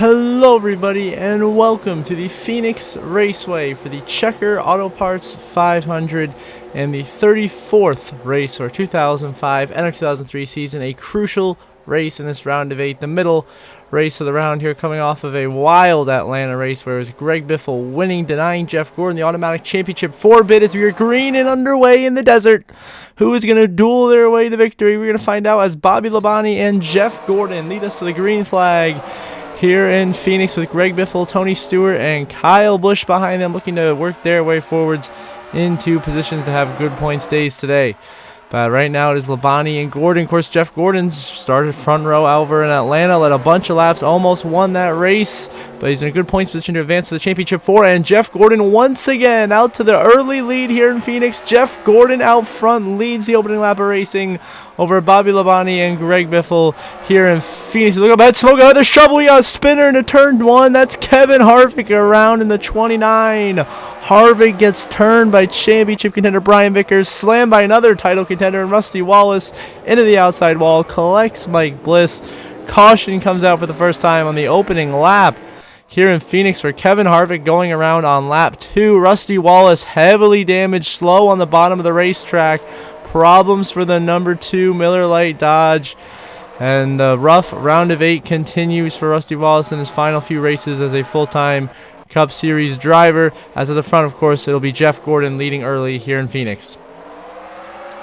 Hello everybody and welcome to the Phoenix Raceway for the Checker Auto Parts 500 and the 34th race for 2005 NR2003 season. A crucial race in this round of 8, the middle race of the round here, coming off of a wild Atlanta race where it was Greg Biffle winning, denying Jeff Gordon the automatic championship 4-bit as we are green and underway in the desert. Who is going to duel their way to victory? We're going to find out as Bobby Labonte and Jeff Gordon lead us to the green flag here in Phoenix, with Greg Biffle, Tony Stewart, and Kyle Busch behind them, looking to work their way forwards into positions to have good points days today. But right now it is Labonte and Gordon. Of course, Jeff Gordon started front row over in Atlanta, led a bunch of laps, almost won that race, but he's in a good points position to advance to the championship 4. And Jeff Gordon once again out to the early lead here in Phoenix. Jeff Gordon out front leads the opening lap of racing over Bobby Labonte and Greg Biffle here in Phoenix. Look at that smoke out there. Trouble. We got a spinner into turn 1. That's Kevin Harvick around in the 29. Harvick gets turned by championship contender Brian Vickers, slammed by another title contender and Rusty Wallace into the outside wall, collects Mike Bliss. Caution comes out for the first time on the opening lap here in Phoenix for Kevin Harvick going around on lap 2. Rusty Wallace heavily damaged, slow on the bottom of the racetrack. Problems for the number 2 Miller Lite Dodge. And the rough round of 8 continues for Rusty Wallace in his final few races as a full-time Cup Series driver. As at the front, of course, it'll be Jeff Gordon leading early here in Phoenix.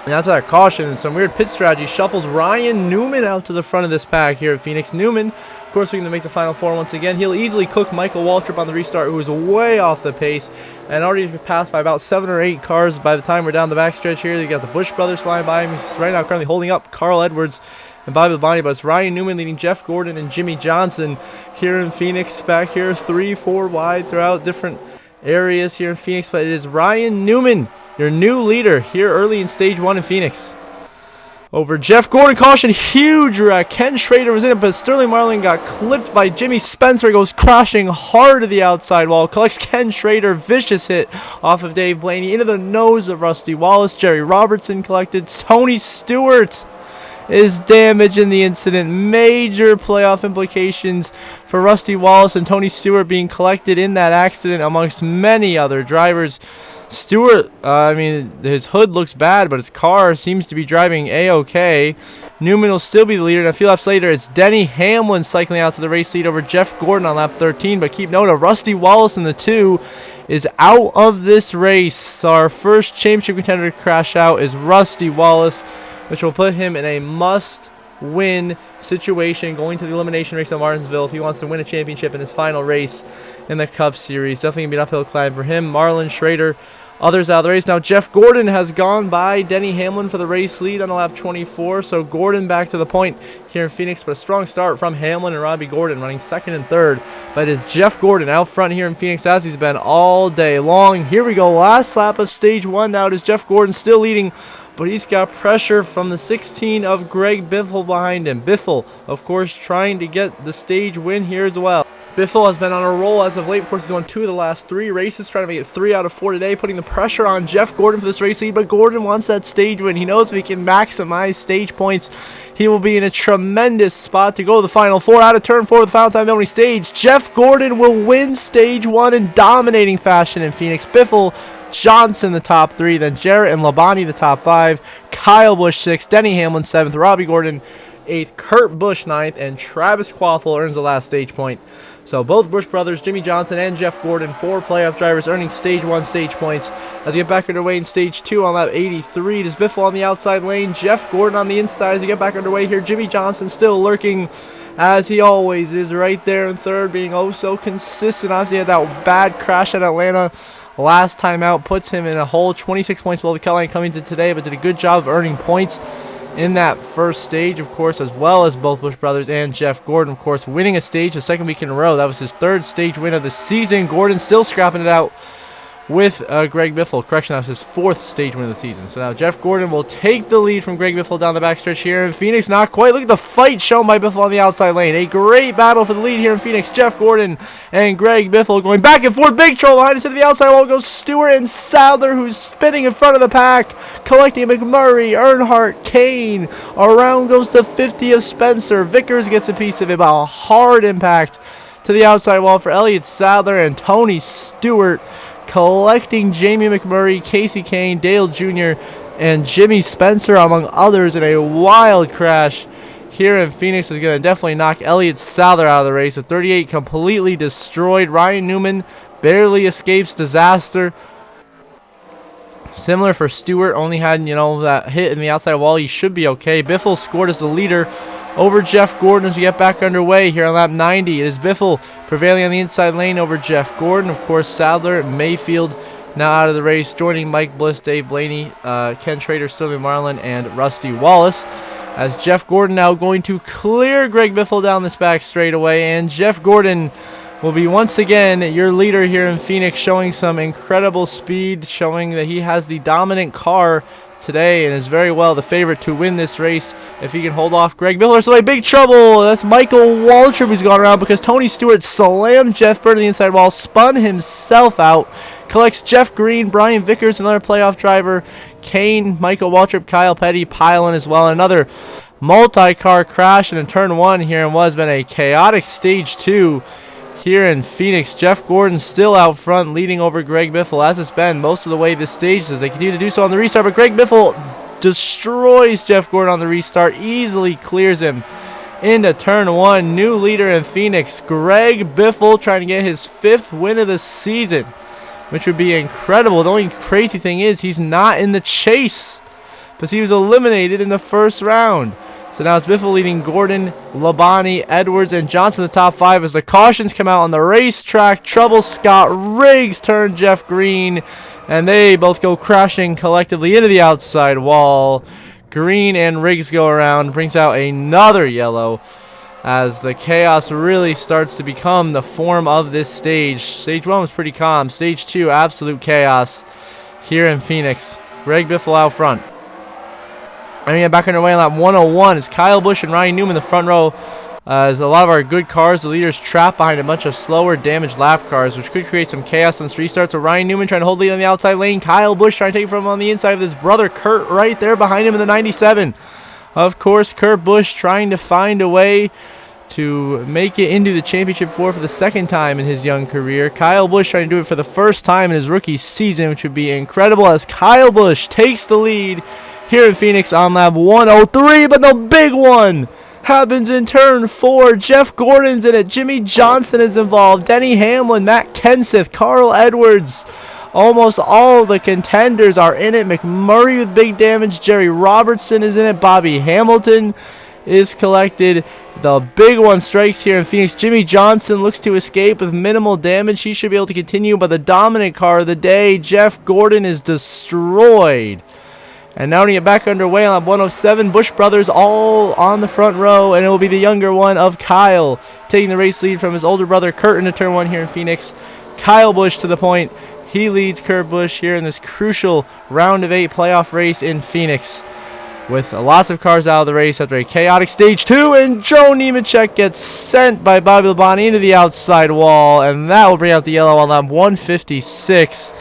And after that caution, some weird pit strategy shuffles Ryan Newman out to the front of this pack here at Phoenix. Newman, of course, looking to make the final 4 once again. He'll easily cook Michael Waltrip on the restart, who is way off the pace and already has been passed by about 7 or 8 cars by the time we're down the backstretch here. They got the Busch brothers flying by him. He's right now currently holding up Carl Edwards and Bobby Labonte, but it's Ryan Newman leading Jeff Gordon and Jimmy Johnson here in Phoenix. Back here, 3-4 wide throughout different areas here in Phoenix, but it is Ryan Newman, your new leader here early in stage 1 in Phoenix. Over Jeff Gordon, caution, huge wreck. Ken Schrader was in it, but Sterling Marlin got clipped by Jimmy Spencer. Goes crashing hard to the outside wall. Collects Ken Schrader, vicious hit off of Dave Blaney into the nose of Rusty Wallace. Jerry Robertson collected. Tony Stewart is damaged in the incident. Major playoff implications for Rusty Wallace and Tony Stewart being collected in that accident amongst many other drivers. Stewart, his hood looks bad, but his car seems to be driving A-OK. Newman will still be the leader, and a few laps later, it's Denny Hamlin cycling out to the race lead over Jeff Gordon on lap 13. But keep note of Rusty Wallace in the 2 is out of this race. Our first championship contender to crash out is Rusty Wallace, which will put him in a must-win situation going to the elimination race at Martinsville if he wants to win a championship in his final race in the Cup Series. Definitely going to be an uphill climb for him. Marlin, Schrader, others out of the race. Now, Jeff Gordon has gone by Denny Hamlin for the race lead on lap 24, so Gordon back to the point here in Phoenix, but a strong start from Hamlin and Robbie Gordon running 2nd and 3rd. But it is Jeff Gordon out front here in Phoenix as he's been all day long. Here we go, last lap of stage 1 now. It is Jeff Gordon still leading, but he's got pressure from the 16 of Greg Biffle behind him. Biffle, of course, trying to get the stage win here as well. Biffle has been on a roll as of late. Of course, he's won 2 of the last 3 races, trying to make it 3 out of 4 today, putting the pressure on Jeff Gordon for this race lead. But Gordon wants that stage win. He knows if he can maximize stage points, he will be in a tremendous spot to go to the final 4. Out of turn 4 with the final time penalty stage, Jeff Gordon will win stage 1 in dominating fashion in Phoenix. Biffle, Johnson the top 3, then Jarrett and Labonte the top 5, Kyle Busch 6th, Denny Hamlin 7th, Robbie Gordon 8th, Kurt Busch 9th, and Travis Quathel earns the last stage point. So both Busch brothers, Jimmy Johnson and Jeff Gordon, 4 playoff drivers earning stage 1 stage points. As we get back underway in stage 2 on lap 83, it is Biffle on the outside lane, Jeff Gordon on the inside. As we get back underway here, Jimmy Johnson still lurking, as he always is, right there in 3rd, being oh so consistent. Obviously had that bad crash at Atlanta last time out, puts him in a hole. 26 points below the cut line coming to today, but did a good job of earning points in that first stage, of course, as well as both Busch brothers and Jeff Gordon, of course, winning a stage the 2nd week in a row. That was his 3rd stage win of the season. Gordon still scrapping it out with Greg Biffle. Correction, that was his 4th stage win of the season. So now Jeff Gordon will take the lead from Greg Biffle down the backstretch here in Phoenix. Not quite. Look at the fight shown by Biffle on the outside lane. A great battle for the lead here in Phoenix. Jeff Gordon and Greg Biffle going back and forth. Big troll behind us into the outside wall goes Stewart and Sadler, who's spinning in front of the pack, collecting McMurray, Earnhardt, Kane. Around goes to 50 of Spencer. Vickers gets a piece of it, but a hard impact to the outside wall for Elliott Sadler and Tony Stewart, collecting Jamie McMurray, Casey Kane, Dale Jr., and Jimmy Spencer, among others, in a wild crash here in Phoenix. Is going to definitely knock Elliott Sadler out of the race. The 38 completely destroyed. Ryan Newman barely escapes disaster. Similar for Stewart, only had, that hit in the outside wall. He should be okay. Biffle scored as the leader over Jeff Gordon as we get back underway here on lap 90. It is Biffle prevailing on the inside lane over Jeff Gordon. Of course, Sadler, Mayfield now out of the race, joining Mike Bliss, Dave Blaney, Ken Trader, Sterling Marlin, and Rusty Wallace. As Jeff Gordon now going to clear Greg Biffle down this back straightaway, and Jeff Gordon will be once again your leader here in Phoenix, showing some incredible speed, showing that he has the dominant car today and is very well the favorite to win this race if he can hold off Greg Biffle. So big trouble. That's Michael Waltrip who's gone around because Tony Stewart slammed Jeff Bird on the inside wall, spun himself out, collects Jeff Green, Brian Vickers, another playoff driver, Kane, Michael Waltrip, Kyle Petty pile in as well. Another multi-car crash in turn one here, and what has been a chaotic stage two here in Phoenix. Jeff Gordon still out front, leading over Greg Biffle, as it's been most of the way this stage as they continue to do so on the restart. But Greg Biffle destroys Jeff Gordon on the restart, easily clears him into turn one. New leader in Phoenix, Greg Biffle, trying to get his 5th win of the season, which would be incredible. The only crazy thing is he's not in the chase because he was eliminated in the first round. So now it's Biffle leading Gordon, Labonte, Edwards, and Johnson in the top 5 as the cautions come out on the racetrack. Trouble Scott Riggs turned Jeff Green, and they both go crashing collectively into the outside wall. Green and Riggs go around, brings out another yellow as the chaos really starts to become the form of this stage. Stage 1 was pretty calm. Stage 2, absolute chaos here in Phoenix. Greg Biffle out front. And we get back underway on lap 101 is Kyle Busch and Ryan Newman in the front row. As a lot of our good cars, the leaders trapped behind a bunch of slower, damaged lap cars, which could create some chaos on this restart. So Ryan Newman trying to hold lead on the outside lane. Kyle Busch trying to take it from him on the inside with his brother Kurt right there behind him in the 97. Of course, Kurt Busch trying to find a way to make it into the championship four for the 2nd time in his young career. Kyle Busch trying to do it for the 1st time in his rookie season, which would be incredible as Kyle Busch takes the lead here in Phoenix on lap 103, but the big one happens in turn 4. Jeff Gordon's in it. Jimmy Johnson is involved. Denny Hamlin, Matt Kenseth, Carl Edwards. Almost all the contenders are in it. McMurray with big damage. Jerry Robertson is in it. Bobby Hamilton is collected. The big one strikes here in Phoenix. Jimmy Johnson looks to escape with minimal damage. He should be able to continue, but the dominant car of the day, Jeff Gordon, is destroyed. And now we get back underway on lap 107. Busch brothers all on the front row, and it will be the younger one of Kyle taking the race lead from his older brother Kurt into turn 1 here in Phoenix. Kyle Busch to the point. He leads Kurt Busch here in this crucial round of 8 playoff race in Phoenix, with lots of cars out of the race after a chaotic stage 2, and Joe Nemechek gets sent by Bobby Labonte into the outside wall, and that will bring out the yellow on lap 156.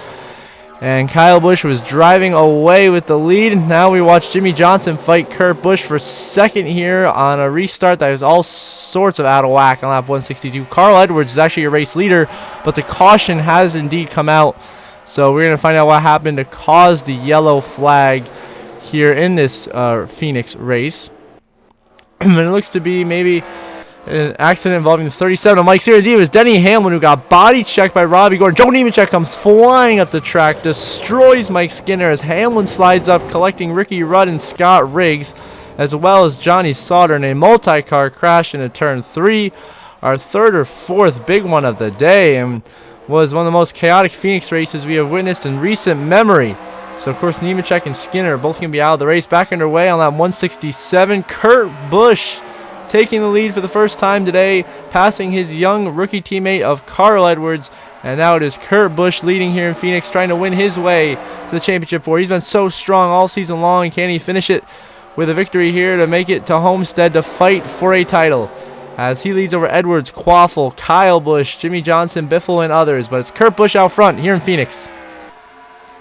And Kyle Busch was driving away with the lead. Now we watch Jimmy Johnson fight Kurt Busch for 2nd here on a restart that is all sorts of out of whack on lap 162. Carl Edwards is actually your race leader, but the caution has indeed come out. So we're going to find out what happened to cause the yellow flag here in this Phoenix race. And it looks to be maybe an accident involving the 37 of Mike Sierra. It was Denny Hamlin who got body checked by Robbie Gordon. Joe Nemechek comes flying up the track, destroys Mike Skinner as Hamlin slides up, collecting Ricky Rudd and Scott Riggs, as well as Johnny Sauter in a multi-car crash into turn 3. Our 3rd or 4th big one of the day, and was one of the most chaotic Phoenix races we have witnessed in recent memory. So, of course, Nemechek and Skinner are both going to be out of the race. Back underway on lap 167. Kurt Busch taking the lead for the first time today, passing his young rookie teammate of Carl Edwards. And now it is Kurt Busch leading here in Phoenix, trying to win his way to the championship four. He's been so strong all season long. Can he finish it with a victory here to make it to Homestead to fight for a title? As he leads over Edwards, Quaffle, Kyle Busch, Jimmy Johnson, Biffle, and others. But it's Kurt Busch out front here in Phoenix.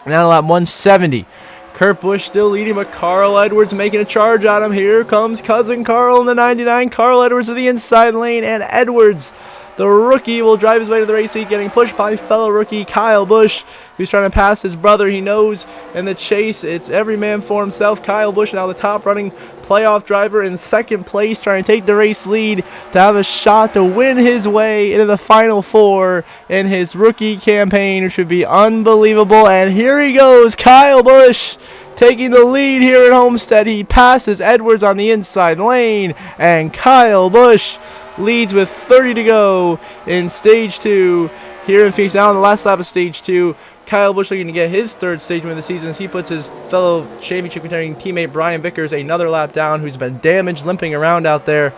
Now to lap 170. Kurt Busch still leading, but Carl Edwards making a charge at him. Here comes cousin Carl in the 99. Carl Edwards to the inside lane, and Edwards The rookie will drive his way to the race lead, getting pushed by fellow rookie Kyle Busch, who's trying to pass his brother. He knows in the chase it's every man for himself. Kyle Busch now the top running playoff driver in second place, trying to take the race lead to have a shot to win his way into the Final Four in his rookie campaign, which would be unbelievable. And here he goes, Kyle Busch taking the lead here at Homestead. He passes Edwards on the inside lane, and Kyle Busch leads with 30 to go in stage 2 here in Phoenix. Now on the last lap of stage 2, Kyle Busch looking to get his third stage win of the season as he puts his fellow championship contending teammate Brian Vickers another lap down, who's been damaged, limping around out there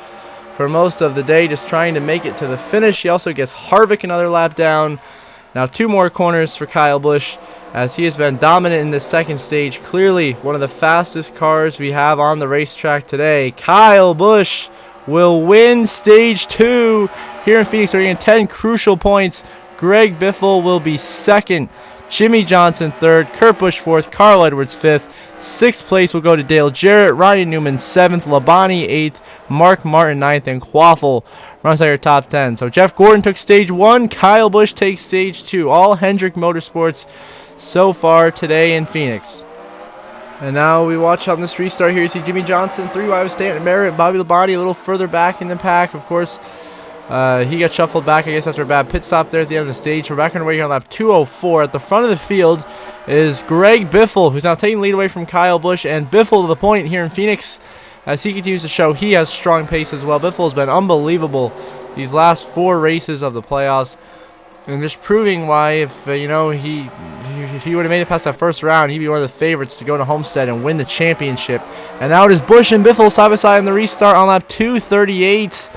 for most of the day, just trying to make it to the finish. He also gets Harvick another lap down. Now 2 more corners for Kyle Busch, as he has been dominant in this second stage. Clearly one of the fastest cars we have on the racetrack today. Kyle Busch will win stage 2 here in Phoenix. We're getting 10 crucial points. Greg Biffle will be second, Jimmy Johnson third, Kurt Busch fourth, Carl Edwards fifth. Sixth place will go to Dale Jarrett, Ryan Newman seventh, Labonte eighth, Mark Martin ninth, and Quaffle runs out your top 10. So Jeff Gordon took stage 1, Kyle Busch takes stage 2. All Hendrick Motorsports so far today in Phoenix. And now we watch on this restart here. You see Jimmy Johnson, 3 wide with Stanton Merritt, Bobby Labonte a little further back in the pack. Of course, he got shuffled back, I guess, after a bad pit stop there at the end of the stage. We're back on our way here on lap 204. At the front of the field is Greg Biffle, who's now taking the lead away from Kyle Busch. And Biffle to the point here in Phoenix as he continues to show he has strong pace as well. Biffle has been unbelievable these last 4 races of the playoffs. And just proving why, if he would have made it past that first round, he'd be one of the favorites to go to Homestead and win the championship. And now it is Busch and Biffle side by side in the restart on lap 238.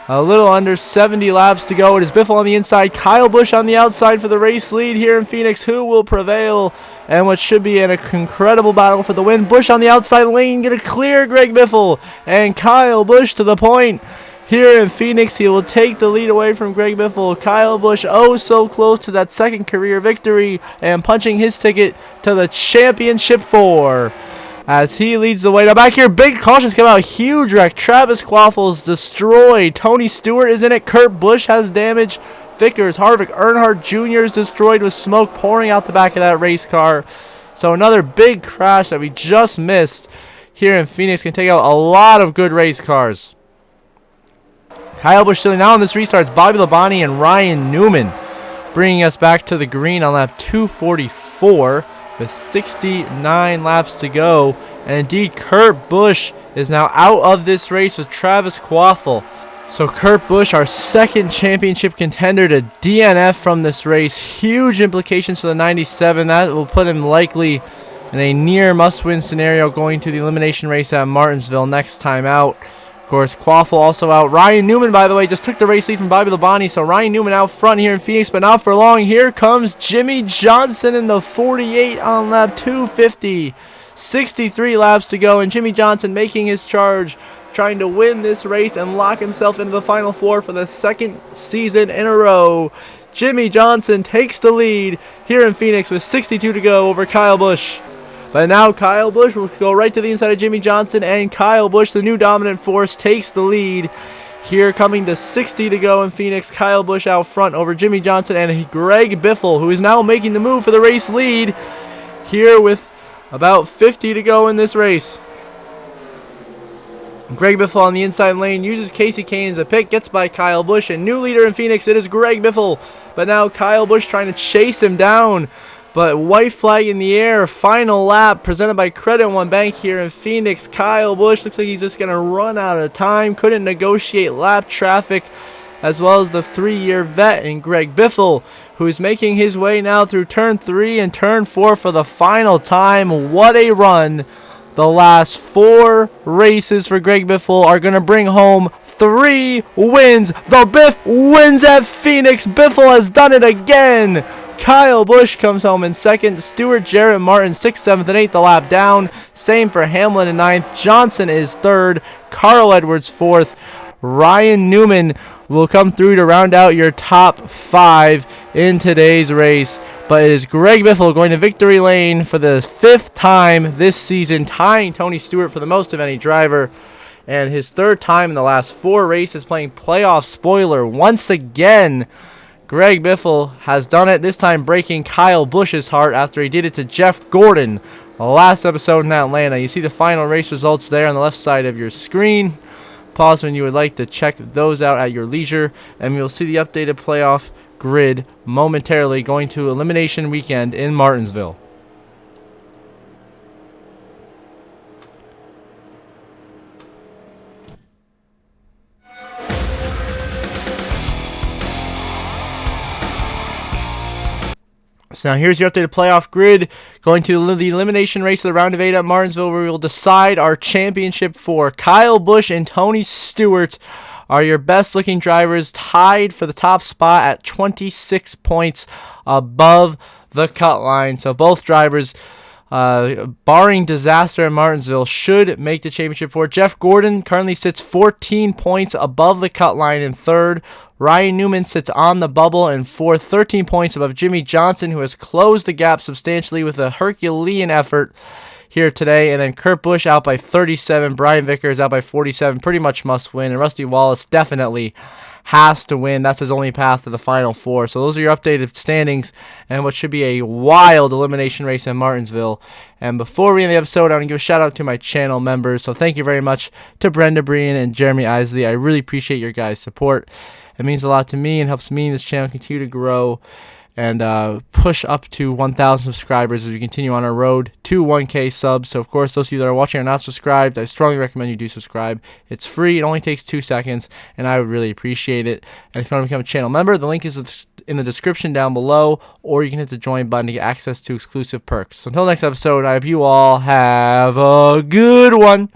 A little under 70 laps to go. It is Biffle on the inside, Kyle Busch on the outside for the race lead here in Phoenix. Who will prevail? And what should be an incredible battle for the win. Busch on the outside lane, going to clear Greg Biffle. And Kyle Busch to the point. Here in Phoenix, he will take the lead away from Greg Biffle. Kyle Busch oh so close to that second career victory and punching his ticket to the championship 4 as he leads the way. Now back here, big cautions come out. Huge wreck. Travis Quaffle's destroyed. Tony Stewart is in it. Kurt Busch has damage. Vickers, Harvick, Earnhardt Jr. is destroyed with smoke pouring out the back of that race car. So another big crash that we just missed here in Phoenix can take out a lot of good race cars. Kyle Busch still now on this restart. It's Bobby Labonte and Ryan Newman bringing us back to the green on lap 244 with 69 laps to go. And indeed, Kurt Busch is now out of this race with Travis Quaffle. So Kurt Busch, our second championship contender, to DNF from this race. Huge implications for the 97. That will put him likely in a near must-win scenario going to the elimination race at Martinsville next time out. Of course, Quaffle also out. Ryan Newman, by the way, just took the race lead from Bobby Labonte. So Ryan Newman out front here in Phoenix, but not for long. Here comes Jimmy Johnson in the 48 on lap 250. 63 laps to go, and Jimmy Johnson making his charge, trying to win this race and lock himself into the Final Four for the second season in a row. Jimmy Johnson takes the lead here in Phoenix with 62 to go over Kyle Busch. But now Kyle Busch will go right to the inside of Jimmy Johnson, and Kyle Busch, the new dominant force, takes the lead. Here coming to 60 to go in Phoenix, Kyle Busch out front over Jimmy Johnson and Greg Biffle, who is now making the move for the race lead here with about 50 to go in this race. Greg Biffle on the inside lane uses Casey Kane as a pick, gets by Kyle Busch, and new leader in Phoenix, it is Greg Biffle. But now Kyle Busch trying to chase him down. But white flag in the air, final lap presented by Credit One Bank here in Phoenix. Kyle Busch looks like he's just going to run out of time. Couldn't negotiate lap traffic, as well as the 3-year vet in Greg Biffle, who is making his way now through turn 3 and turn 4 for the final time. What a run. The last 4 races for Greg Biffle are going to bring home 3 wins. The Biff wins at Phoenix. Biffle has done it again. Kyle Busch comes home in second. Stewart, Jarrett, Martin 6th, 7th, and 8th, a lap down. Same for Hamlin in 9th. Johnson is 3rd. Carl Edwards 4th. Ryan Newman will come through to round out your top 5 in today's race. But it is Greg Biffle going to victory lane for the 5th time this season, tying Tony Stewart for the most of any driver. and his third time in the last 4 races playing playoff spoiler once again. Greg Biffle has done it, this time breaking Kyle Busch's heart after he did it to Jeff Gordon last episode in Atlanta. You see the final race results there on the left side of your screen. Pause when you would like to check those out at your leisure, and you'll see the updated playoff grid momentarily going to Elimination Weekend in Martinsville. So now here's your updated playoff grid, going to the elimination race of the round of 8 at Martinsville, where we will decide our championship for Kyle Busch and Tony Stewart are your best looking drivers, tied for the top spot at 26 points above the cut line. So both drivers, barring disaster in Martinsville, should make the championship for. Jeff Gordon currently sits 14 points above the cut line in third. Ryan Newman sits on the bubble in fourth, 13 points above Jimmy Johnson, who has closed the gap substantially with a Herculean effort here today. And then Kurt Busch out by 37. Brian Vickers out by 47. Pretty much must win. And Rusty Wallace definitely has to win. That's his only path to the Final Four. So those are your updated standings and what should be a wild elimination race in Martinsville. And before we end the episode, I want to give a shout out to my channel members. So thank you very much to Brenda Breen and Jeremy Isley. I really appreciate your guys' support. It means a lot to me and helps me and this channel continue to grow and push up to 1,000 subscribers as we continue on our road to 1K subs. So, of course, those of you that are watching and are not subscribed, I strongly recommend you do subscribe. It's free. It only takes 2 seconds, and I would really appreciate it. And if you want to become a channel member, the link is in the description down below, or you can hit the join button to get access to exclusive perks. So until next episode, I hope you all have a good one.